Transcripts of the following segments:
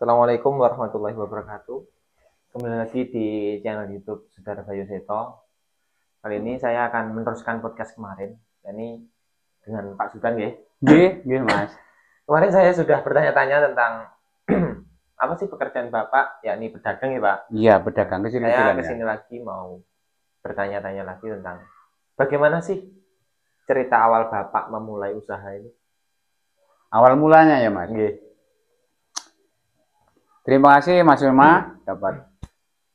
Assalamualaikum warahmatullahi wabarakatuh. Kembali lagi di channel YouTube Saudara Bayu Seto. Kali ini saya akan meneruskan podcast kemarin, yakni dengan Pak Sudan, ya. Nggih, Mas. Kemarin saya sudah bertanya-tanya tentang apa sih pekerjaan Bapak, yakni pedagang, ya, Pak. Iya, pedagang Saya kecil-kecilan ya. kesini lagi mau bertanya-tanya lagi tentang bagaimana sih cerita awal Bapak memulai usaha ini. Awal mulanya ya, Mas. Nggih. Terima kasih Mas Wilma dapat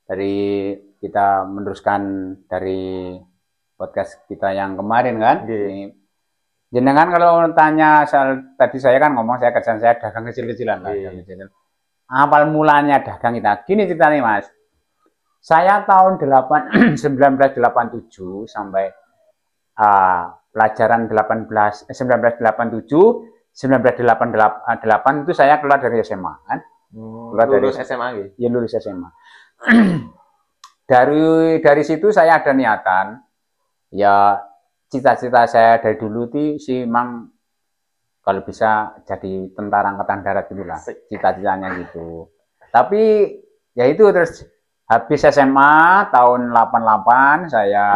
dari kita meneruskan dari podcast kita yang kemarin kan. Nggih. Ini jenengan kalau tanya soal tadi saya kan ngomong saya kerjaan saya dagang kecil-kecilan lah, Nggih. dagang kecil. Awal mulanya dagang kita. Gini ceritanya, Mas. Saya tahun 1987 sampai pelajaran 1987 1988 itu saya keluar dari SMA kan. Lulus SMA gitu. Ya lulus SMA. dari situ saya ada niatan ya, cita-cita saya dari dulu sih memang kalau bisa jadi tentara angkatan darat gitulah, cita-citanya gitu. Tapi ya itu terus habis SMA tahun 88 saya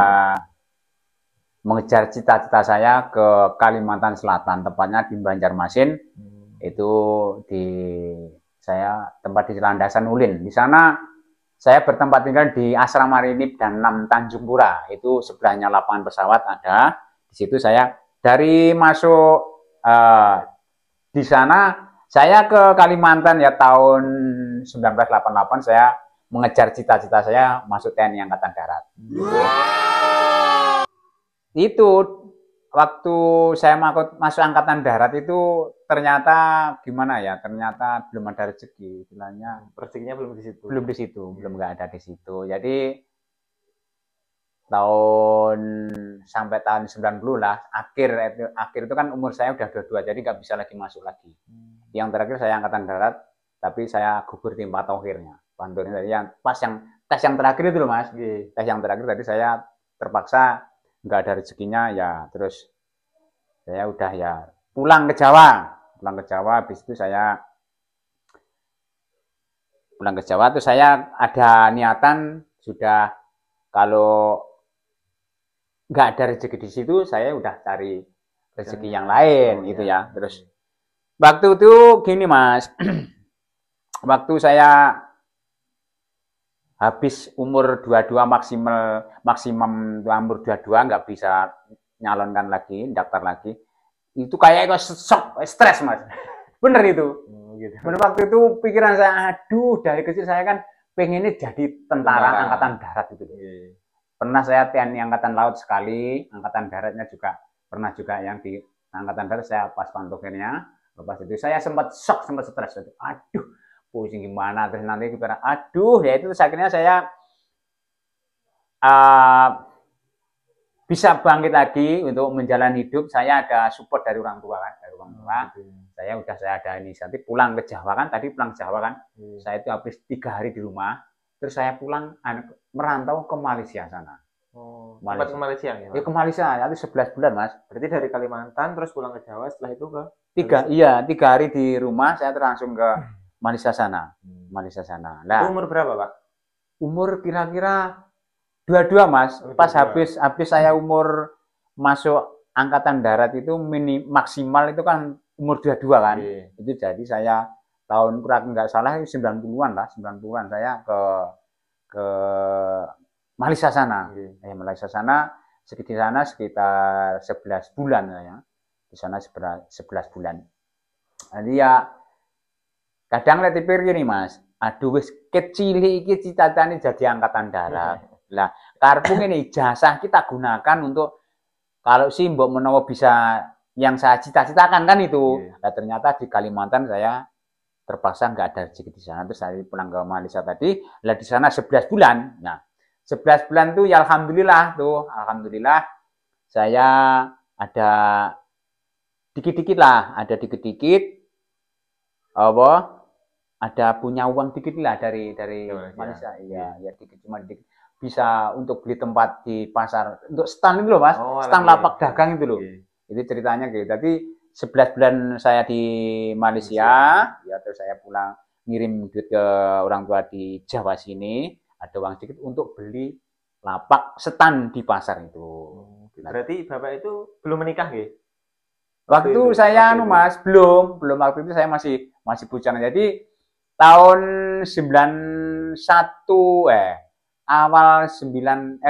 mengejar cita-cita saya ke Kalimantan Selatan, tepatnya di Banjarmasin. Itu saya tempat di Landasan Ulin. Di sana saya bertempat tinggal di Asrama Rinip dan 6 Tanjung Pura. Itu sebelahnya lapangan pesawat ada. Di situ saya dari masuk di sana saya ke Kalimantan ya tahun 1988 saya mengejar cita-cita saya masuk TNI Angkatan Darat. Itu waktu saya masuk Angkatan Darat itu ternyata gimana ya, ternyata belum ada rezeki, istilahnya rezekinya belum di situ. Belum nggak ada di situ. Jadi sampai tahun 90 lah, akhir itu kan umur saya udah 22, jadi nggak bisa lagi masuk lagi. Yang terakhir saya Angkatan Darat, tapi saya gugur di Patokhirnya. Bantunya yang tes yang terakhir itu loh, Mas. Tes yang terakhir tadi saya terpaksa nggak ada rezekinya ya, terus saya udah ya pulang ke Jawa. Habis itu saya pulang ke Jawa, terus saya ada niatan sudah kalau nggak ada rezeki di situ, saya udah cari rezeki yang lain gitu ya. Terus waktu itu gini, Mas. Waktu saya habis umur 22 maksimum umur 22 nggak bisa nyalonkan lagi, daftar lagi. Itu kayak shock, stres, Mas. Bener itu. Gitu. Bener, waktu itu pikiran saya, aduh, dari kecil saya kan pengennya jadi tentara Angkatan Darat itu. Pernah saya TNI Angkatan Laut sekali, Angkatan Daratnya juga pernah juga yang di Angkatan Darat saya pas Patokhirnya. Lepas itu saya sempat shock, sempat stres. Aduh, pusing gimana, terus nanti kita aduh ya itu, terus akhirnya saya bisa bangkit lagi untuk menjalani hidup. Saya ada support dari orang tua kan, saya ada inisiatif pulang ke Jawa kan, tadi pulang ke Jawa kan. Saya itu habis 3 hari di rumah, terus saya pulang merantau ke Malaysia sana. Sempat ke Malaysia ya? Ya ke Malaysia, itu 11 bulan, Mas. Berarti dari Kalimantan terus pulang ke Jawa, setelah itu ke 3 hari di rumah, saya langsung ke Malaysia sana. Nah, umur berapa, Pak? Umur kira-kira 22, Mas. Pas habis saya umur masuk Angkatan Darat itu maksimal itu kan umur 22 kan. Itu jadi saya tahun kurang nggak salah 90-an lah, 90-an saya ke Malaysia sana. Malaysia sana sekitar 11 bulan ya. Di sana 11 bulan. Jadi ya kadang lihat pikir gini, Mas. Aduh, wis kecil iki cita-citane jadi Angkatan Darat. Lah, karpung ini ijazah kita gunakan untuk kalau sih mbok menawa bisa yang saya cita-citakan kan itu. Nah, ternyata di Kalimantan saya terpaksa nggak ada rezeki di sana, terus saya pulang ke Malaysia tadi. Lah di sana 11 bulan. Nah, 11 bulan tuh ya alhamdulillah saya ada dikit-dikit ada punya uang dikit lah dari Malaysia. Iya, dikit, cuma dikit. Bisa untuk beli tempat di pasar, untuk stand itu loh, Mas. Stand lapak dagang itu loh. Itu ceritanya gitu. Tapi 11 bulan saya di Malaysia, ya terus saya pulang ngirim duit ke orang tua di Jawa sini, ada uang sedikit untuk beli lapak stand di pasar itu. Berarti Bapak itu belum menikah ya? Waktu itu saya Mas, belum waktu itu saya masih bujang. Jadi tahun 91 awal 91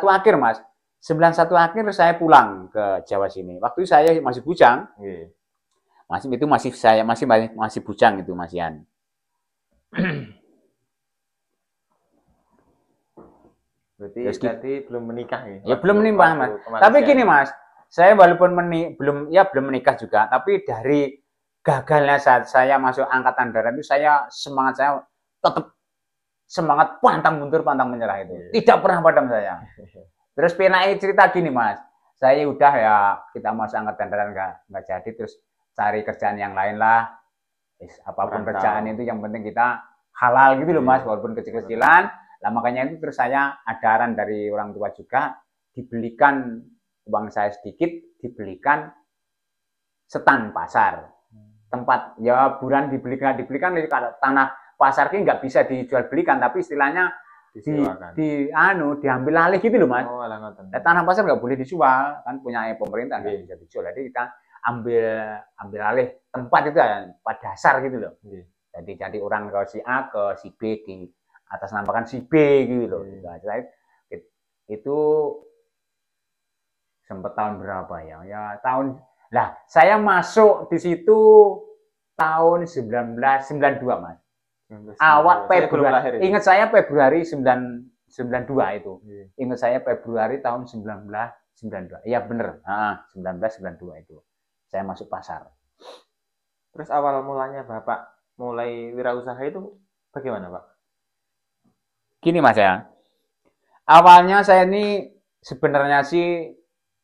akhir Mas. 91 akhir saya pulang ke Jawa sini. Waktu itu saya masih bujang. Masih bujang itu Mas Yan. Berarti tadi belum menikah ya? Ya belum menikah Mas. Tapi gini Mas, saya walaupun belum menikah juga, tapi dari gagalnya saat saya masuk angkatan darat itu semangat saya tetap semangat pantang mundur pantang menyerah itu. Tidak pernah padam saya. Terus penai cerita gini Mas, saya udah ya kita masuk angkatan darat nggak jadi, terus cari kerjaan yang lain lah. Apapun kerjaan itu yang penting kita halal gitu loh Mas, walaupun kecil-kecilan. Lah makanya itu terus saya ada arahan dari orang tua juga, dibelikan uang saya sedikit, dibelikan stand pasar. Tempat ya bulan dibelikan kalau tanah pasar ini nggak bisa dijual belikan, tapi istilahnya diambil alih gitu loh Mas. Tanah pasar nggak boleh dijual, kan punya pemerintah nggak bisa dijual. Jadi kita ambil alih tempat itu pada dasar gitu loh. Jadi orang ke si A ke si B di atas namakan si B gitu loh. Itu sempat tahun berapa ya? Ya tahun lah saya masuk di situ tahun 1992 Mas. Awal Februari. Ingat saya Februari 1992 itu. Ingat saya Februari tahun 1992. Iya bener. 1992 itu. Saya masuk pasar. Terus awal mulanya Bapak mulai wirausaha itu bagaimana Pak? Gini Mas ya. Awalnya saya ini sebenarnya sih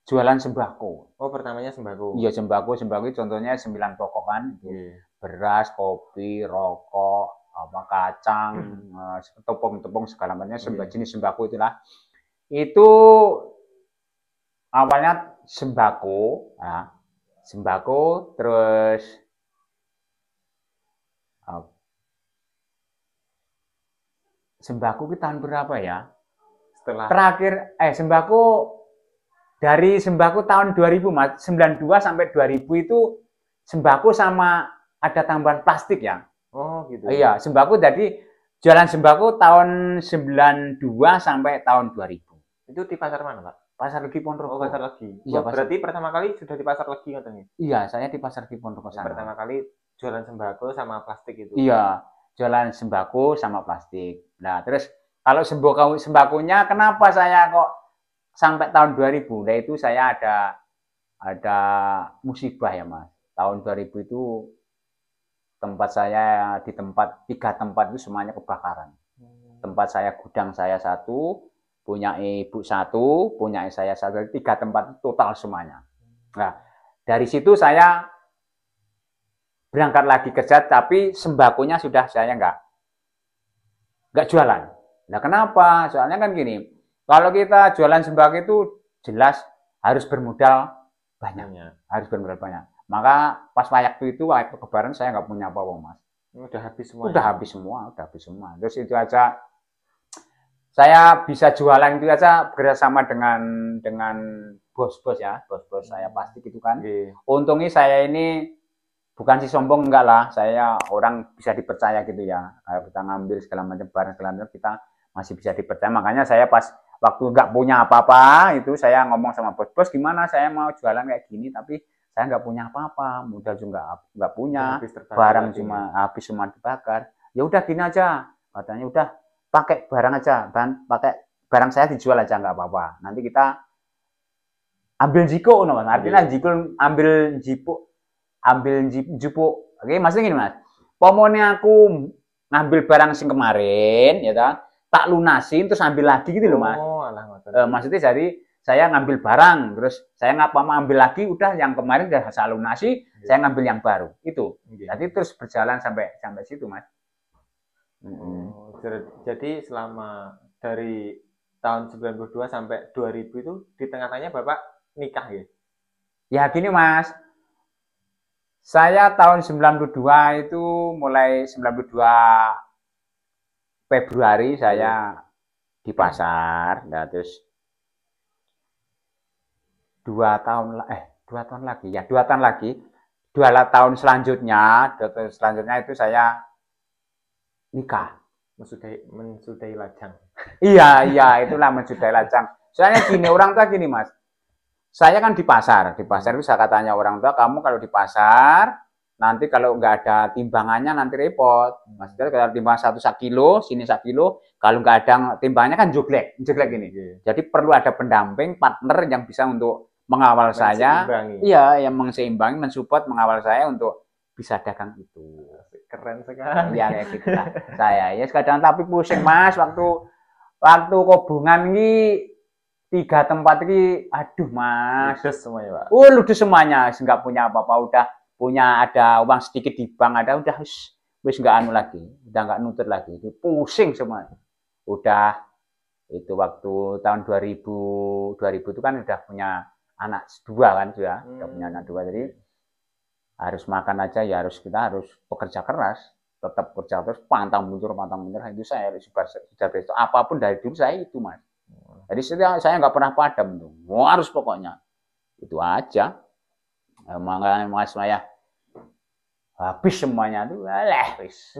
jualan sembako. Oh, pertamanya sembako. Iya, sembako contohnya 9 pokok kan. Beras, kopi, rokok, kacang, tepung segala macamnya jenis sembako itulah. Itu awalnya sembako, terus sembako kita tahun berapa ya? Setelah terakhir sembako dari sembako tahun 2000 Mas, 92 sampai 2000 itu sembako sama ada tambahan plastik ya. Oh, gitu. Iya, sembako jadi jualan sembako tahun 92 sampai tahun 2000. Itu di pasar mana, Pak? Pasar Legi Ponorogo. Oh, Pasar Legi. Iya, berarti pertama kali sudah di Pasar Legi katanya? Iya, saya di Pasar Legi Ponorogo sana. Pertama kali jualan sembako sama plastik itu. Iya, jualan sembako sama plastik. Nah, terus kalau sembakonya kenapa saya kok sampai tahun 2000? Nah, itu saya ada musibah ya, Mas. Tahun 2000 itu tempat saya di 3 tempat itu semuanya kebakaran. Tempat saya gudang saya 1, punya ibu 1, punya saya 1, 3 tempat total semuanya. Nah, dari situ saya berangkat lagi kerja, tapi sembakonya sudah saya nggak jualan. Nah, kenapa? Soalnya kan gini, kalau kita jualan sembako itu jelas harus bermodal banyak. Harus bermodal banyak. Maka pas waktu Lebaran saya nggak punya apa-apa Mas. Udah habis semua. Udah habis semua. Terus itu aja saya bisa jualan itu aja bekerjasama dengan bos-bos ya, bos-bos saya pasti gitu kan. Untungnya saya ini bukan si sombong enggak lah, saya orang bisa dipercaya gitu ya. Kalau kita ngambil segala macam barang segala macam kita masih bisa dipercaya. Makanya saya pas waktu nggak punya apa-apa itu saya ngomong sama bos-bos gimana saya mau jualan kayak gini tapi saya nggak punya apa-apa, modal juga nggak punya, barang habis cuma dibakar. Ya udah gini aja, katanya udah pakai barang aja, pakai barang saya dijual aja nggak apa-apa. Nanti kita ambil jiko, artinya jiko ambil jipo. Oke, maksudnya gini Mas. Pomone aku ngambil barang sing kemarin, ya tak lunasin terus ambil lagi gitu loh Mas. Oh, maksudnya jadi saya ngambil barang, terus saya mau ambil lagi, udah yang kemarin udah saya lunasi, saya ngambil yang baru. Itu. Jadi terus berjalan sampai situ, Mas. Jadi selama dari tahun 92 sampai 2000 itu di tengah-tengahnya Bapak nikah ya? Ya gini, Mas. Saya tahun 92 itu mulai 92 Februari saya di pasar. Nah, terus 2 tahun lagi ya, 2 tahun lagi. 2 tahun selanjutnya itu saya nikah. Mensudahi lajang. Iya, itulah mensudahi lajang. Soalnya gini, orang tua gini, Mas. Saya kan di pasar itu saya katanya orang tua, kamu kalau di pasar, nanti kalau nggak ada timbangannya nanti repot. Maksudnya kalau timbang 1 kilo, sini 1 kilo, kalau nggak ada timbangannya kan jeglek gini. Jadi perlu ada pendamping, partner yang bisa untuk mengawal saya. Iya, yang menseimbangi, mensupport, mengawal saya untuk bisa dagang itu. Keren sekali. Iya kayak gitu lah. Saya ya kadang tapi pusing Mas waktu kobongan ini 3 tempat ini, aduh Mas. Ludes semuanya Pak. Ludes semuanya, nggak punya apa-apa, udah punya ada uang sedikit di bank ada, udah wis nggak anu lagi, udah nggak nuntut lagi, itu pusing semua. Udah itu waktu tahun 2000 itu kan udah punya anak 2 kan udah punya anak 2, jadi harus makan aja ya kita harus bekerja keras, tetap kerja terus pantang mundur itu saya sudah itu apapun dari dulu saya itu Mas. Jadi saya nggak pernah padam tuh, harus pokoknya itu aja. Makanya Mas saya habis semuanya tuh, habis.